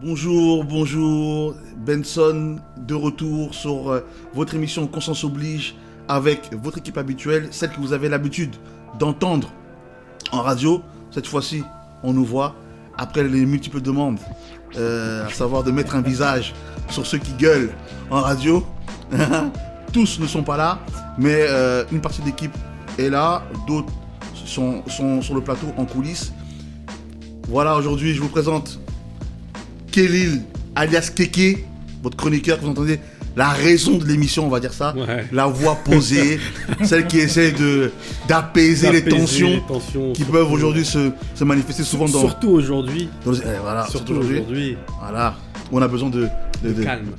Bonjour, Benson, de retour sur votre émission Conscience Oblige avec votre équipe habituelle, celle que vous avez l'habitude d'entendre en radio. Cette fois-ci, on nous voit, après les multiples demandes, à savoir de mettre un visage sur ceux qui gueulent en radio. Tous ne sont pas là, mais une partie de l'équipe est là, d'autres sont sur le plateau en coulisses. Voilà, aujourd'hui, je vous présente Kélil, alias Kéké, votre chroniqueur, que vous entendez, la raison de l'émission, on va dire ça, la voix posée, celle qui essaie d'apaiser les tensions qui peuvent aujourd'hui se manifester souvent dans... Surtout aujourd'hui. Voilà, surtout aujourd'hui. Voilà, on a besoin de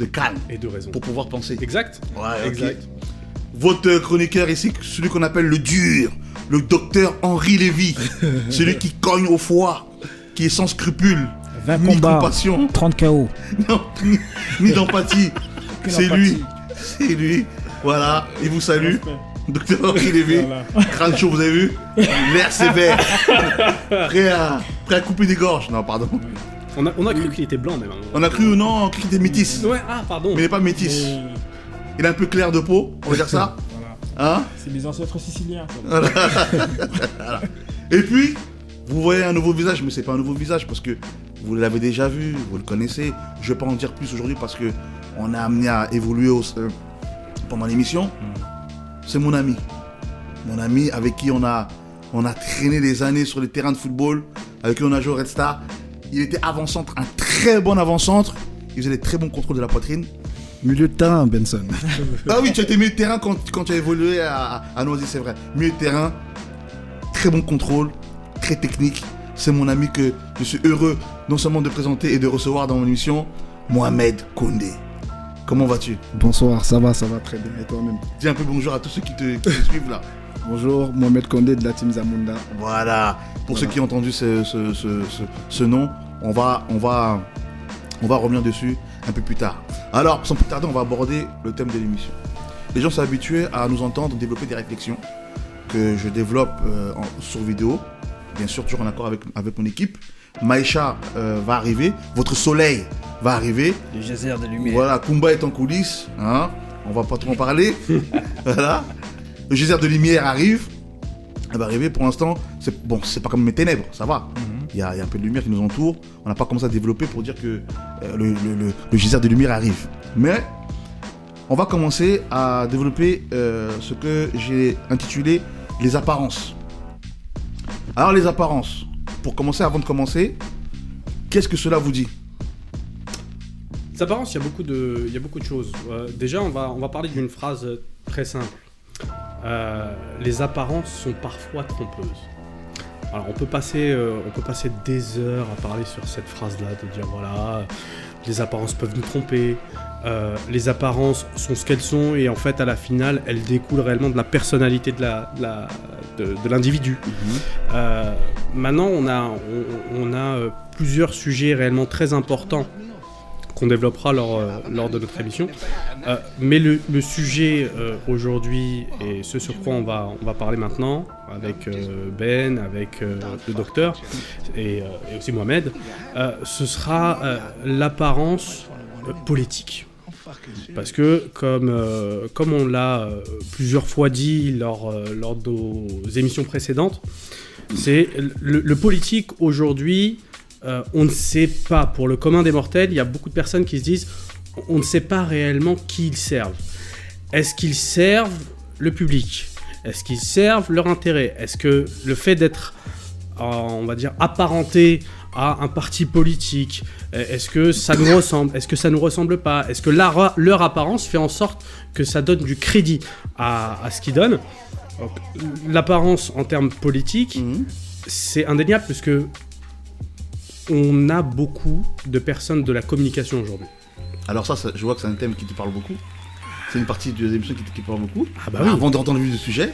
calme. Et de raison. Pour pouvoir penser. Exact. Ouais, exact. Okay. Votre chroniqueur ici, celui qu'on appelle le dur, le docteur Henri Lévy, celui qui cogne au foie, qui est sans scrupules. 20 ni combats, compassion, 30 KO. Non, ni d'empathie. C'est lui. Voilà, il vous salue. Docteur Henri Lévy. Voilà. Crâne chaud, vous avez vu? L'air sévère. Prêt à couper des gorges. Non, pardon. On a cru qu'il était blanc, même. On a cru, non, qu'il était métis. Ouais, pardon. Mais il n'est pas métis. Il est un peu clair de peau, on va dire ça. Voilà. Hein? C'est les ancêtres siciliens. Voilà. Et puis, vous voyez un nouveau visage, mais c'est pas un nouveau visage parce que vous l'avez déjà vu, vous le connaissez. Je vais pas en dire plus aujourd'hui parce que on a amené à évoluer pendant l'émission. C'est mon ami avec qui on a traîné des années sur les terrains de football, avec qui on a joué au Red Star. Il était avant-centre, un très bon avant-centre. Il faisait des très bons contrôles de la poitrine. Milieu de terrain, Benson. Ah oui, tu as été milieu de terrain quand tu as évolué à Noisy, c'est vrai. Milieu de terrain, très bon contrôle, très technique. C'est mon ami que je suis heureux non seulement de présenter et de recevoir dans mon émission, Mohamed Condé. Comment vas-tu? Bonsoir, ça va très bien. Et toi-même? Dis un peu bonjour à tous ceux qui te suivent là. Bonjour, Mohamed Condé de la team Zamunda. Voilà. Pour ceux qui ont entendu ce nom, on va revenir dessus un peu plus tard. Alors, sans plus tarder, on va aborder le thème de l'émission. Les gens sont habitués à nous entendre développer des réflexions que je développe sur vidéo. Bien sûr, toujours en accord avec mon équipe. Maïcha va arriver, votre soleil va arriver. Le geyser de lumière. Voilà, Kumba est en coulisses, hein, on va pas trop en parler. Voilà, le geyser de lumière arrive. Elle va arriver pour l'instant, c'est pas comme mes ténèbres, ça va. Il y a un peu de lumière qui nous entoure. On n'a pas commencé à développer pour dire que le geyser de lumière arrive. Mais on va commencer à développer ce que j'ai intitulé les apparences. Alors les apparences, avant de commencer, qu'est-ce que cela vous dit? Les apparences, il y a beaucoup de choses. Déjà, on va parler d'une phrase très simple. Les apparences sont parfois trompeuses. Alors on peut passer des heures à parler sur cette phrase-là, de dire voilà, les apparences peuvent nous tromper, les apparences sont ce qu'elles sont et en fait à la finale elles découlent réellement de la personnalité de l'individu. Maintenant on a plusieurs sujets réellement très importants qu'on développera lors de notre émission. Mais le sujet aujourd'hui, et ce sur quoi on va parler maintenant, avec Ben, avec le docteur, et aussi Mohamed, ce sera l'apparence politique. Parce que, comme on l'a plusieurs fois dit lors de nos émissions précédentes, c'est le politique aujourd'hui... on ne sait pas, pour le commun des mortels, il y a beaucoup de personnes qui se disent on ne sait pas réellement qui ils servent. Est-ce qu'ils servent le public? Est-ce qu'ils servent leur intérêt? Est-ce que le fait d'être, on va dire, apparenté à un parti politique, est-ce que ça nous ressemble? Est-ce que ça nous ressemble pas? Est-ce que leur apparence fait en sorte que ça donne du crédit à ce qu'ils donnent? Donc, l'apparence en termes politiques, c'est indéniable puisque on a beaucoup de personnes de la communication aujourd'hui. Alors ça, je vois que c'est un thème qui te parle beaucoup. C'est une partie de l'émission qui te parle beaucoup. Ah bah oui. Avant d'entendre le vif du sujet,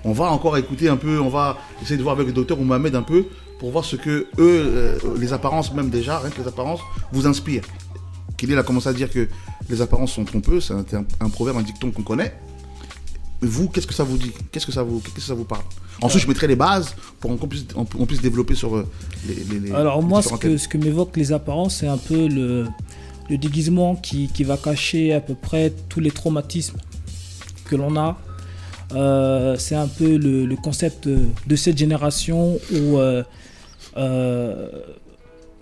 on va encore écouter un peu, on va essayer de voir avec le docteur ou Mohamed un peu pour voir ce que eux, les apparences même déjà, rien que les apparences, vous inspirent. Kélil a commencé à dire que les apparences sont trompeuses, c'est un proverbe, un dicton qu'on connaît. Vous, qu'est-ce que ça vous dit? Qu'est-ce que ça vous parle? Ensuite, je mettrai les bases pour qu'on puisse développer sur les Alors moi, différents thèmes. ce que m'évoquent les apparences, c'est un peu le déguisement qui va cacher à peu près tous les traumatismes que l'on a. C'est un peu le concept de cette génération où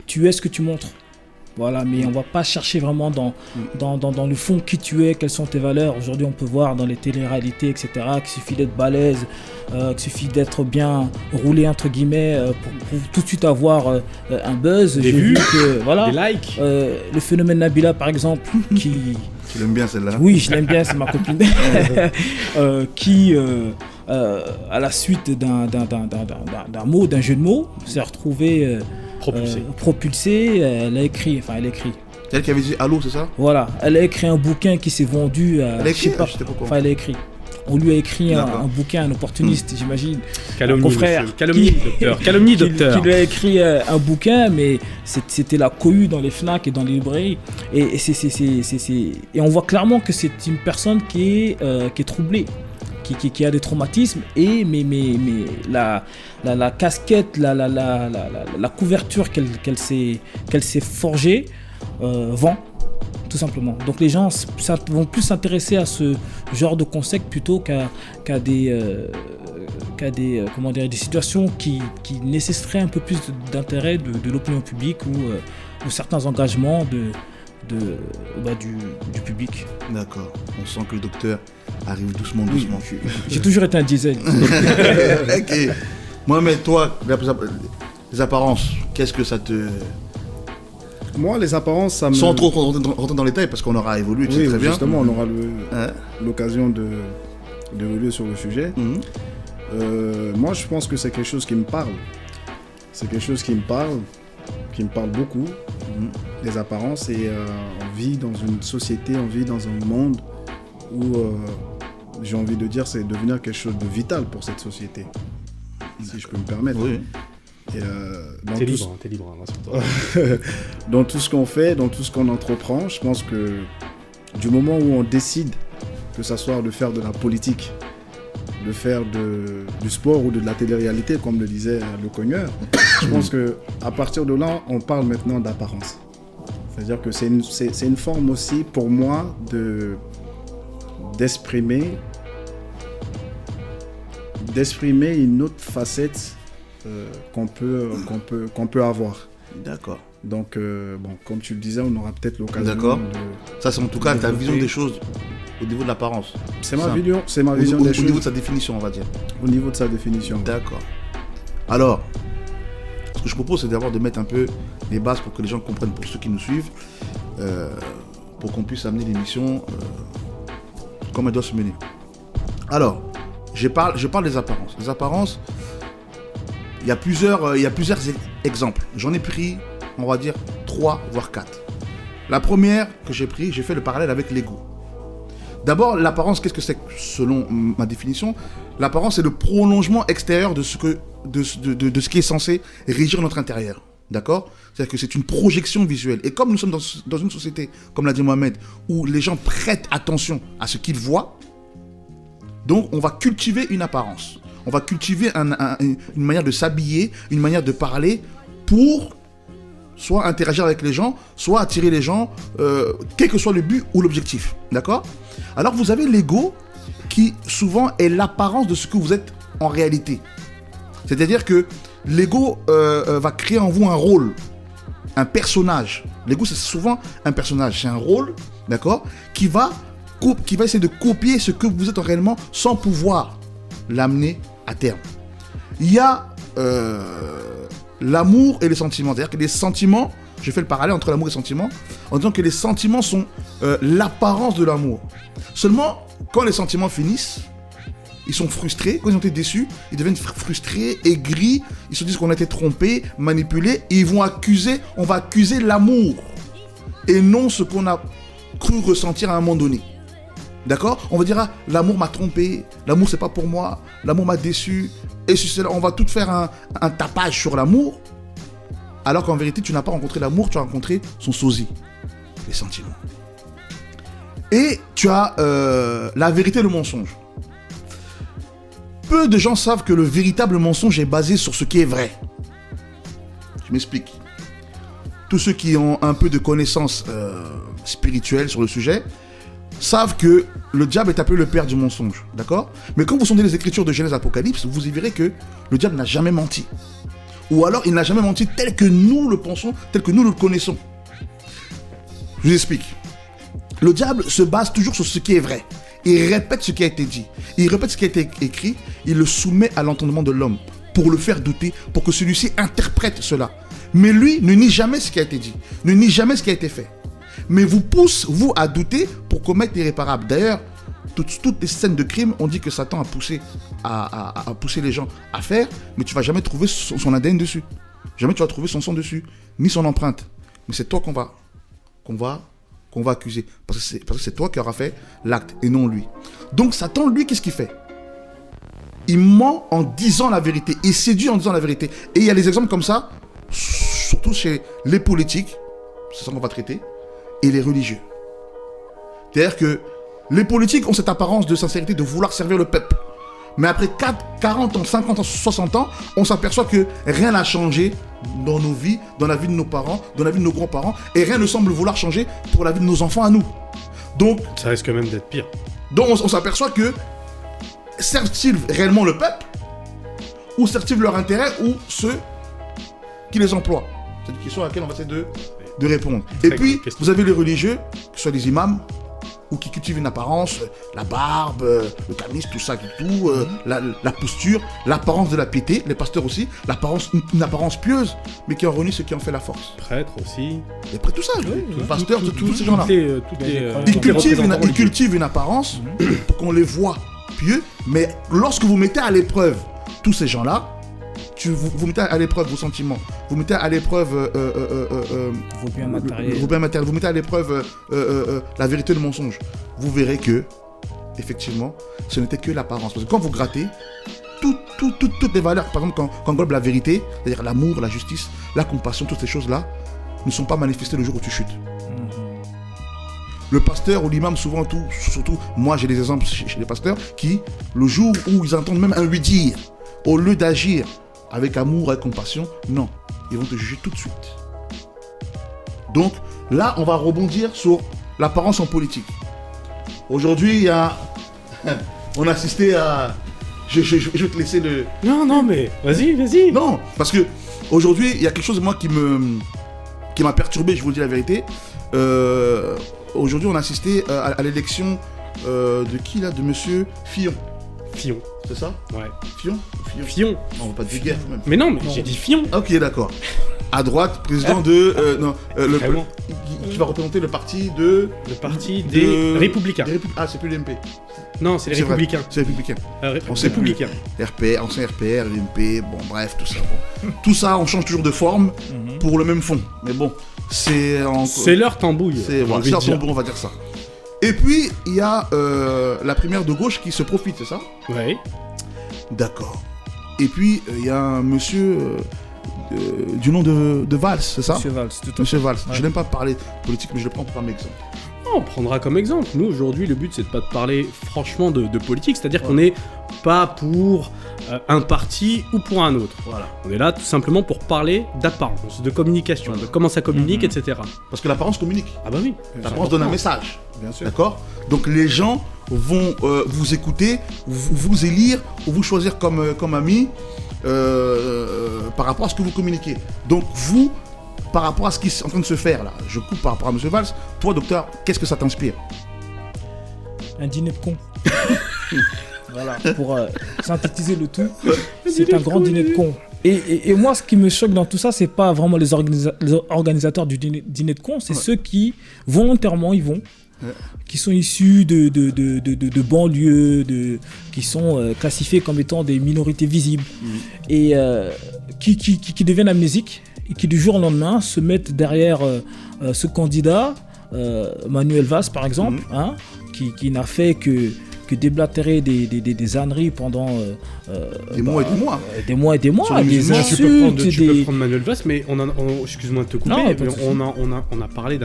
tu es ce que tu montres. Voilà, mais on va pas chercher vraiment dans le fond qui tu es, quelles sont tes valeurs. Aujourd'hui, on peut voir dans les téléréalités, etc., qu'il suffit d'être balèze, qu'il suffit d'être bien roulé, entre guillemets, pour tout de suite avoir un buzz. Des J'ai vues, vu que, voilà, Des likes. le phénomène Nabila, par exemple, qui... Tu l'aimes bien celle-là? Oui, je l'aime bien, c'est ma copine. Qui, à la suite d'un mot, d'un jeu de mots, s'est retrouvée propulsée. Elle a écrit. C'est elle qui avait dit allô, c'est ça? Voilà, elle a écrit un bouquin qui s'est vendu à... Elle a écrit? je sais pas, Je sais pas quoi. enfin, elle a écrit. On lui a écrit un D'accord. bouquin, un opportuniste, j'imagine. Calomnie, confrère. monsieur. Calomnie, docteur. Calomnie, docteur. Qui lui a écrit un bouquin, mais c'était la cohue dans les FNAC et dans les librairies. Et et on voit clairement que c'est une personne qui est troublée, qui a des traumatismes. Et mais la casquette, la couverture qu'elle s'est forgée vend. Tout simplement. Donc les gens vont plus s'intéresser à ce genre de concept plutôt qu'à des situations qui nécessiteraient un peu plus d'intérêt de l'opinion publique ou certains engagements du public. D'accord. On sent que le docteur arrive doucement. J'ai toujours été un diesel. Ok. Mohamed, toi, les apparences, qu'est-ce que ça te... Moi, les apparences, ça me... Sans trop rentrer dans les détails, parce qu'on aura évolué, tu sais Oui, très bien. justement, on aura Hein? l'occasion d'évoluer sur le sujet. Mhm. Moi, je pense que c'est quelque chose qui me parle. C'est quelque chose qui me parle beaucoup, les apparences. Et on vit dans une société, on vit dans un monde où, j'ai envie de dire, c'est devenir quelque chose de vital pour cette société, si je peux me permettre. Oui. Et, dans T'es tout libre, t'es libre, rassure-toi. dans tout ce qu'on fait, dans tout ce qu'on entreprend, je pense que du moment où on décide, que ce soit de faire de la politique, de faire du sport ou de la télé-réalité, comme le disait le cogneur, je pense qu'à partir de là, on parle maintenant d'apparence. C'est-à-dire que c'est une forme aussi, pour moi, d'exprimer une autre facette qu'on peut avoir. D'accord. Donc, comme tu le disais, on aura peut-être l'occasion D'accord. de... Ça, c'est en tout cas ta développer. vision des choses au niveau de l'apparence. C'est ma Simple. vision, Au des niveau choses de sa définition, on va dire. au niveau de sa définition. D'accord. Alors, ce que je propose, c'est d'abord de mettre un peu les bases pour que les gens comprennent, pour ceux qui nous suivent, pour qu'on puisse amener l'émission comme elle doit se mener. Alors, je parle des apparences. Les apparences, il y a plusieurs exemples. J'en ai pris, on va dire, 3 voire 4. La première que j'ai pris, j'ai fait le parallèle avec l'ego. D'abord, l'apparence, qu'est-ce que c'est selon ma définition? L'apparence, c'est le prolongement extérieur de ce qui est censé régir notre intérieur. D'accord? C'est-à-dire que c'est une projection visuelle. Et comme nous sommes dans une société, comme l'a dit Mohamed, où les gens prêtent attention à ce qu'ils voient, donc on va cultiver une apparence. On va cultiver une manière de s'habiller, une manière de parler pour soit interagir avec les gens, soit attirer les gens, quel que soit le but ou l'objectif. D'accord? Alors vous avez l'ego qui souvent est l'apparence de ce que vous êtes en réalité. C'est-à-dire que l'ego va créer en vous un rôle, un personnage. L'ego, c'est souvent un personnage, c'est un rôle, d'accord, qui va essayer de copier ce que vous êtes réellement sans pouvoir l'amener à terme. Il y a l'amour et les sentiments. C'est-à-dire que les sentiments, je fais le parallèle entre l'amour et les sentiments, en disant que les sentiments sont l'apparence de l'amour. Seulement, quand les sentiments finissent, ils sont frustrés, quand ils ont été déçus, ils deviennent frustrés, aigris, ils se disent qu'on a été trompés, manipulés, et on va accuser l'amour, et non ce qu'on a cru ressentir à un moment donné. D'accord? On va dire, ah, l'amour m'a trompé, l'amour c'est pas pour moi, l'amour m'a déçu, et on va tout faire un tapage sur l'amour, alors qu'en vérité, tu n'as pas rencontré l'amour, tu as rencontré son sosie, les sentiments. Et tu as la vérité et le mensonge. Peu de gens savent que le véritable mensonge est basé sur ce qui est vrai. Je m'explique. Tous ceux qui ont un peu de connaissances spirituelles sur le sujet savent que le diable est appelé le père du mensonge, d'accord? Mais quand vous sondez les écritures de Genèse et Apocalypse, vous y verrez que le diable n'a jamais menti. Ou alors il n'a jamais menti tel que nous le pensons, tel que nous le connaissons. Je vous explique. Le diable se base toujours sur ce qui est vrai. Il répète ce qui a été dit. Il répète ce qui a été écrit. Il le soumet à l'entendement de l'homme pour le faire douter, pour que celui-ci interprète cela. Mais lui ne nie jamais ce qui a été dit, ne nie jamais ce qui a été fait. Mais vous pousse, vous, à douter pour commettre l'irréparable. D'ailleurs, toutes les scènes de crime, on dit que Satan a poussé, à pousser les gens à faire, mais tu vas jamais trouver son ADN dessus. Jamais tu vas trouver son sang dessus, ni son empreinte. Mais c'est toi qu'on va accuser. Parce que c'est toi qui auras fait l'acte et non lui. Donc Satan, lui, qu'est-ce qu'il fait? Il ment en disant la vérité. Il séduit en disant la vérité. Et il y a des exemples comme ça, surtout chez les politiques, c'est ça qu'on va traiter, et les religieux. C'est-à-dire que les politiques ont cette apparence de sincérité, de vouloir servir le peuple. Mais après 40 ans, 50 ans, 60 ans, on s'aperçoit que rien n'a changé dans nos vies, dans la vie de nos parents, dans la vie de nos grands-parents, et rien ne semble vouloir changer pour la vie de nos enfants à nous. Donc, ça risque même d'être pire. Donc on s'aperçoit que servent-ils réellement le peuple, ou servent-ils leur intérêt, ou ceux qui les emploient? C'est une question à laquelle on va essayer de répondre. Et puis, vous avez les religieux, que ce soit les imams, ou qui cultivent une apparence, la barbe, le camis, tout ça, tout, la posture, l'apparence de la piété, les pasteurs aussi, une apparence pieuse, mais qui en renie ce qui en fait la force. Prêtres aussi. Les prêtres, tout ça, les pasteurs, tous ces gens-là. Ils cultivent une apparence pour qu'on les voit pieux, mais lorsque vous mettez à l'épreuve tous ces gens-là, vous mettez à l'épreuve vos sentiments, vous mettez à l'épreuve vos biens matériels, vous mettez à l'épreuve la vérité, le mensonge, vous verrez que, effectivement, ce n'était que l'apparence. Parce que quand vous grattez, toutes les valeurs, par exemple, quand englobe la vérité, c'est-à-dire l'amour, la justice, la compassion, toutes ces choses-là, ne sont pas manifestées le jour où tu chutes. Le pasteur ou l'imam, surtout, moi j'ai des exemples chez les pasteurs, qui, le jour où ils entendent même un lui dire, au lieu d'agir avec amour, avec compassion, non, ils vont te juger tout de suite. Donc, là, on va rebondir sur l'apparence en politique. Aujourd'hui, on a assisté à... Je vais te laisser le... Non, mais vas-y. Non, parce que aujourd'hui, il y a quelque chose, moi, qui m'a perturbé, je vous le dis la vérité. Aujourd'hui, on a assisté à l'élection de qui, là? De monsieur Fillon. Fillon. C'est ça? Ouais. Fillon. On va pas dire guerre, même. Mais non, mais j'ai dit Fillon. Ok, d'accord. À droite, président qui va représenter le parti de... Le parti des Républicains. C'est plus l'UMP. Non, c'est les Républicains. C'est les Républicains. On sait Républicains. RPR, ancien RPR, l'UMP, bon, bref, tout ça. Bon. Tout ça, on change toujours de forme pour le même fond. Mais bon, c'est leur tambouille. C'est leur tambouille, on va dire ça. Et puis, il y a la primaire de gauche qui se profite, c'est ça? Oui. D'accord. Et puis, il y a un monsieur du nom de Valls, c'est ça? Monsieur Valls, tout à fait. Monsieur Valls. Ouais. Je n'aime pas parler politique, mais je le prends comme exemple. On prendra comme exemple. Nous, aujourd'hui, le but, c'est de pas de parler franchement de politique, c'est-à-dire qu'on n'est pas pour un parti ou pour un autre. Voilà. On est là tout simplement pour parler d'apparence, de communication, de comment ça communique, etc. Parce que l'apparence communique. Ah bah oui. L'apparence donne un message. Bien sûr. D'accord? Donc les gens vont vous écouter, vous élire ou vous choisir comme ami par rapport à ce que vous communiquez. Donc vous, par rapport à ce qui est en train de se faire là, je coupe par rapport à M. Valls, toi docteur, qu'est-ce que ça t'inspire? Un dîner de cons. Voilà, pour synthétiser le tout, c'est un grand dîner de cons. Et moi, ce qui me choque dans tout ça, c'est pas vraiment les organisateurs du dîner de cons, c'est ceux qui, volontairement, y vont, qui sont issus de banlieues, qui sont classifiés comme étant des minorités visibles, et qui deviennent amnésiques, et qui du jour au lendemain se mettent derrière ce candidat, Manuel Valls par exemple, qui n'a fait que déblatérer des âneries pendant des mois et des mois. Des insultes. Tu peux prendre Manuel Valls, mais excuse-moi de te couper, Non, mais on a parlé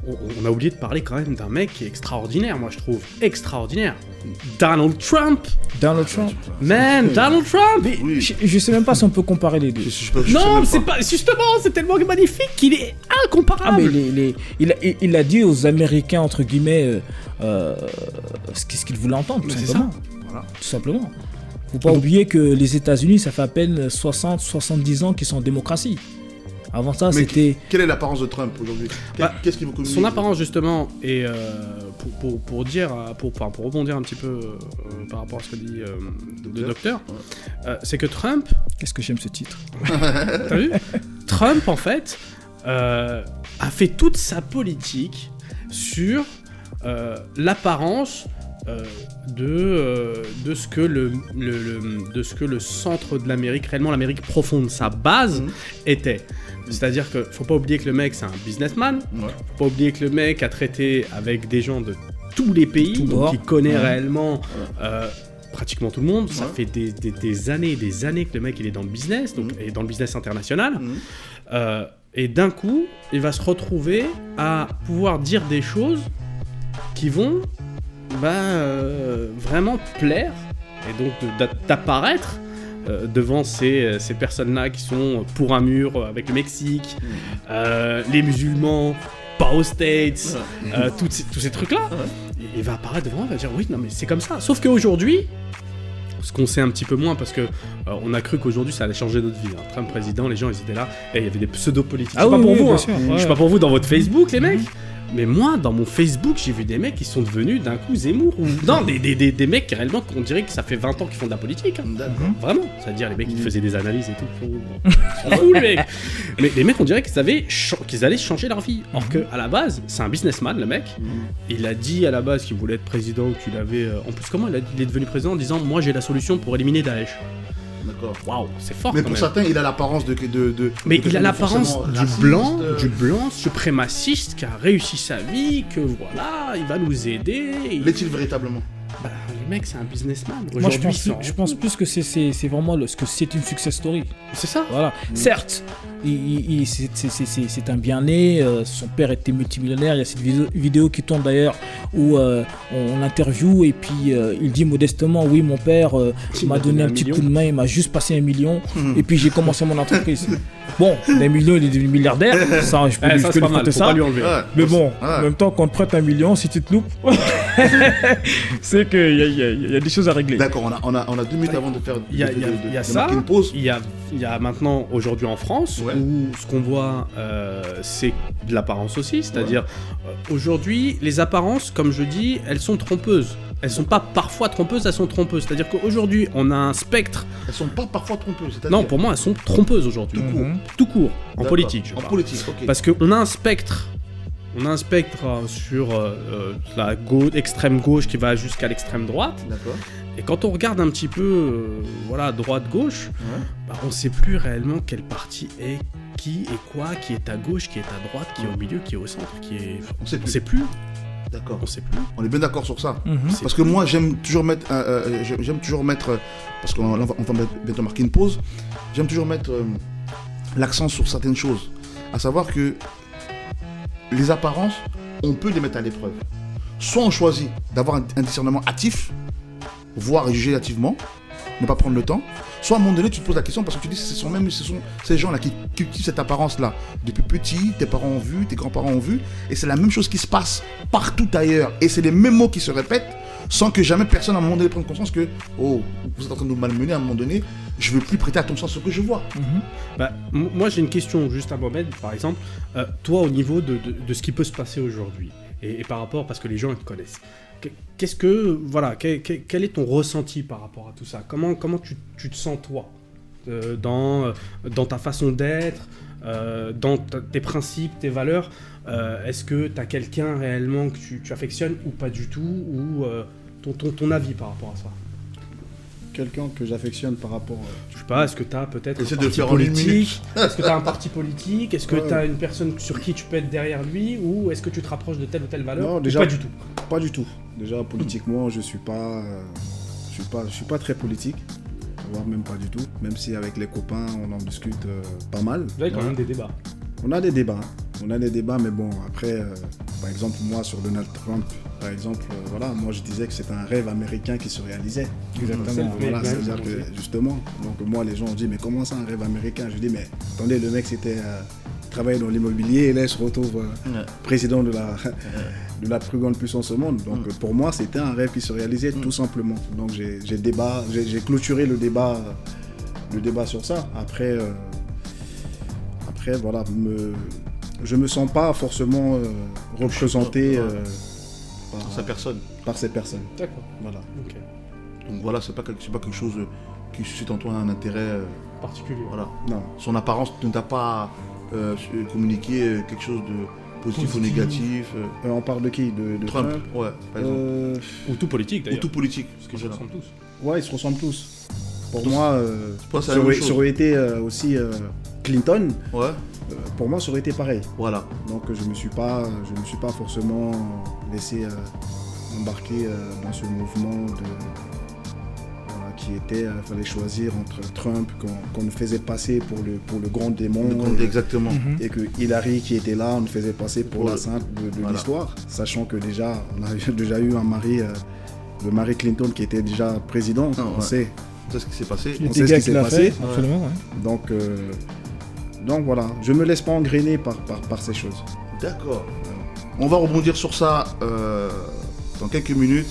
on a oublié de parler quand même d'un mec qui est extraordinaire, moi je trouve. Extraordinaire. Donald Trump. Donald Trump. Man, Donald Trump. Mais Oui. je sais même pas si on peut comparer les deux. Je sais Non, même c'est pas. Justement, c'est tellement magnifique qu'il est incomparable. Ah mais il a dit aux Américains entre guillemets ce qu'il voulait entendre tout Mais c'est simplement. Voilà. Tout simplement. Faut pas oublier que les États-Unis ça fait à peine 70 ans qu'ils sont en démocratie. Avant ça Mais c'était Quelle est l'apparence de Trump aujourd'hui? Qu'est-ce qu'il vous communique? Son apparence justement et pour dire pour rebondir un petit peu par rapport à ce que dit le docteur, c'est que Trump, qu'est-ce que j'aime ce titre. t'as vu, Trump en fait a fait toute sa politique sur l'apparence de ce que le centre de l'Amérique, réellement l'Amérique profonde, sa base était. C'est-à-dire que faut pas oublier que le mec c'est un businessman, Ouais. faut pas oublier que le mec a traité avec des gens de tous les pays, Tout donc bord. il connaît Ouais. réellement pratiquement tout le monde. Ça Ouais. fait des années que le mec il est dans le business, donc, et dans le business international. Et d'un coup, il va se retrouver à pouvoir dire des choses qui vont vraiment plaire et donc d'apparaître devant ces personnes-là qui sont pour un mur avec le Mexique, les musulmans, pas aux States, tous ces trucs-là. Il va apparaître devant, il va dire oui, non mais c'est comme ça. Sauf qu'aujourd'hui, ce qu'on sait un petit peu moins parce que on a cru qu'aujourd'hui ça allait changer notre vie. Trump président, les gens ils étaient là et il y avait des pseudo-politiques. Ah Je sais oui, pas pour oui, vous, bien hein. sûr, Je ouais. sais pas pour vous dans votre Facebook les mecs. Mais moi, dans mon Facebook, j'ai vu des mecs qui sont devenus d'un coup Zemmour. Ou... Non, des mecs réellement qu'on dirait que ça fait 20 ans qu'ils font de la politique. Hein. D'accord. Vraiment. C'est-à-dire les mecs qui faisaient des analyses et tout. Ils sont fous, les mecs. Mais les mecs, on dirait qu'ils allaient changer leur vie. Or que à la base, c'est un businessman, le mec. Il a dit à la base qu'il voulait être président, qu'il avait... En plus, comment il est devenu président en disant « Moi, j'ai la solution pour éliminer Daesh ». D'accord. Waouh, c'est fort Mais quand pour même. certains, il a l'apparence de Mais il quelqu'un a de l'apparence forcément du raciste, blanc suprémaciste qui a réussi sa vie, que voilà, il va nous aider. L'est-il véritablement? Bah, le mec, c'est un businessman. Moi je Aujourd'hui, pense, il s'en je rend pense compte. plus que c'est vraiment ce que c'est une success story. C'est ça. Voilà. Certes, c'est un bien-né, son père était multimillionnaire, il y a cette vidéo qui tourne d'ailleurs où on l'interview et puis il dit modestement oui mon père Il m'a m'a donné donné un un petit million. coup de main, il m'a juste passé 1 million et puis j'ai commencé mon entreprise. Bon, d'un million il est devenu milliardaire, ça je peux, Eh, je ça peux c'est lui pas mal, compter faut ça. pas lui enlever. Ouais. Mais bon, Ouais. en même temps, quand on te prête 1 million, si tu te loupes, c'est qu'il y a des choses à régler. D'accord, on a 2 minutes avant de faire Il y a de ça, marquer une pause. il y a maintenant aujourd'hui en France Ouais. où ce qu'on voit c'est de l'apparence aussi, c'est-à-dire aujourd'hui les apparences comme je dis elles sont trompeuses. Elles sont pas parfois trompeuses, elles sont trompeuses. C'est-à-dire qu'aujourd'hui on a un spectre. Elles sont pas parfois trompeuses. c'est-à-dire- Non, pour moi elles sont trompeuses aujourd'hui. Tout court. Tout court. En D'accord. politique je En parle. politique, ok. Parce qu'on a un spectre. On a un spectre sur la extrême gauche qui va jusqu'à l'extrême droite. D'accord. Et quand on regarde un petit peu, droite-gauche, on sait plus réellement quel parti est qui et quoi, qui est à gauche, qui est à droite, qui est au milieu, qui est au centre, qui est... On sait On plus. sait plus. D'accord. On sait plus. On est bien d'accord sur ça. Mhm. C'est- Parce que moi, j'aime toujours mettre, parce qu'on va bientôt marquer une pause, j'aime toujours mettre l'accent sur certaines choses. À savoir que les apparences, on peut les mettre à l'épreuve. Soit on choisit d'avoir un discernement hâtif, voire juger hâtivement, ne pas prendre le temps. Soit à un moment donné, tu te poses la question parce que tu dis ce sont ces gens-là qui cultivent cette apparence-là depuis petit, tes parents ont vu, tes grands-parents ont vu, et c'est la même chose qui se passe partout ailleurs. Et c'est les mêmes mots qui se répètent sans que jamais personne à un moment donné prenne conscience que oh, vous êtes en train de nous malmener à un moment donné, je ne veux plus prêter attention à ce que je vois. Moi j'ai une question juste à Mohamed, par exemple. Toi au niveau de ce qui peut se passer aujourd'hui, et par rapport, parce que les gens ils te connaissent, qu'est-ce que, voilà, quel est ton ressenti par rapport à tout ça? Comment tu te sens toi dans ta façon d'être, dans tes principes, tes valeurs? Est-ce que tu as quelqu'un réellement que tu affectionnes ou pas du tout, ou ton avis par rapport à ça? Quelqu'un que j'affectionne par rapport Je sais pas, est-ce que tu as peut-être Essaie un de le parti faire en une politique? minute. Est-ce que tu as un parti politique? Est-ce que Ouais. tu as une personne sur qui tu peux être derrière lui? Ou est-ce que tu te rapproches de telle ou telle valeur? Non, Ou déjà- pas du tout. Pas du tout. Déjà politiquement, je suis pas très politique, voire même pas du tout. Même si avec les copains, on en discute pas mal. Vous avez quand même des débats. On a des débats, mais bon après, Par exemple, moi, sur Donald Trump, par exemple, voilà, moi je disais que c'était un rêve américain qui se réalisait. Exactement. Voilà, Ouais, c'est-à-dire ouais. que justement, donc moi les gens ont dit mais comment ça un rêve américain? Je dis mais attendez, le mec c'était travaillait dans l'immobilier et là il se retrouve président de la plus grande puissance au monde. Donc pour moi c'était un rêve qui se réalisait tout simplement. Donc j'ai clôturé le débat sur ça. Après voilà, je me sens pas forcément représenté Dans sa personne. par ces personnes. D'accord. Voilà. Ok. Donc voilà, c'est pas quelque chose qui suscite en toi un intérêt. Particulier. Voilà. Non. Son apparence ne t'a pas communiqué quelque chose de positif ou négatif. On parle de qui? De Trump, Trump ouais, par exemple. Ou tout politique Ou d'ailleurs. tout politique. Parce qu'ils se ressemblent tous. Ouais, ils se ressemblent tous. Pour moi, Toi, c'est ça la même aurait, chose. ça aurait été aussi Clinton. Ouais, Pour moi, ça aurait été pareil. voilà. Donc je me suis pas forcément laissé embarquer dans ce mouvement voilà, qui était, fallait choisir entre Trump qu'on nous faisait passer pour le grand démon. Exactement. Et que Hillary qui était là, on nous faisait passer pour Pour la le- sainte de voilà. l'histoire, sachant que déjà, on a déjà eu un mari, le mari Clinton qui était déjà président, Ah, on ouais. sait. C'est ce qui s'est passé. Les On sait ce dégâts qui s'est qu'il a passé. fait, absolument. Ouais. Donc voilà, je me laisse pas engrainer par ces choses. D'accord. On va rebondir sur ça dans quelques minutes.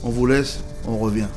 On vous laisse, on revient.